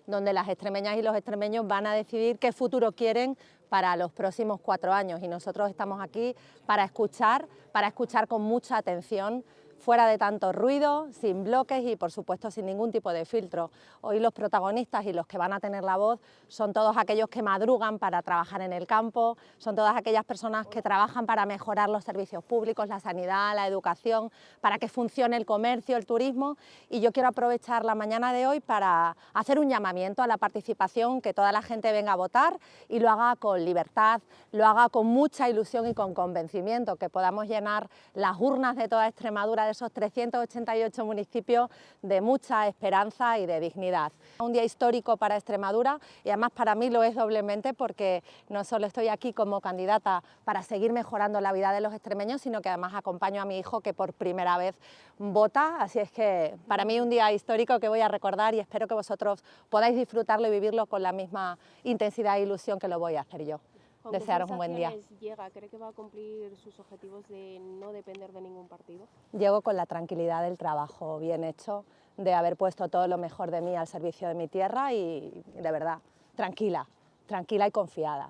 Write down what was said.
donde las extremeñas y los extremeños van a decidir qué futuro quieren para los próximos 4 años, y nosotros estamos aquí para escuchar con mucha atención, fuera de tanto ruido, sin bloques y por supuesto sin ningún tipo de filtro. Hoy los protagonistas y los que van a tener la voz son todos aquellos que madrugan para trabajar en el campo, son todas aquellas personas que trabajan para mejorar los servicios públicos, la sanidad, la educación, para que funcione el comercio, el turismo, y yo quiero aprovechar la mañana de hoy para hacer un llamamiento a la participación, que toda la gente venga a votar y lo haga con libertad, lo haga con mucha ilusión y con convencimiento, que podamos llenar las urnas de toda Extremadura, de esos 388 municipios, de mucha esperanza y de dignidad. Un día histórico para Extremadura, y además para mí lo es doblemente, porque no solo estoy aquí como candidata para seguir mejorando la vida de los extremeños, sino que además acompaño a mi hijo, que por primera vez vota, así es que para mí un día histórico que voy a recordar, y espero que vosotros podáis disfrutarlo y vivirlo con la misma intensidad e ilusión que lo voy a hacer yo. Desearos un buen día. ¿Con qué sensaciones llega? ¿Cree que va a cumplir sus objetivos de no depender de ningún partido? Llego con la tranquilidad del trabajo bien hecho, de haber puesto todo lo mejor de mí al servicio de mi tierra y de verdad, tranquila y confiada.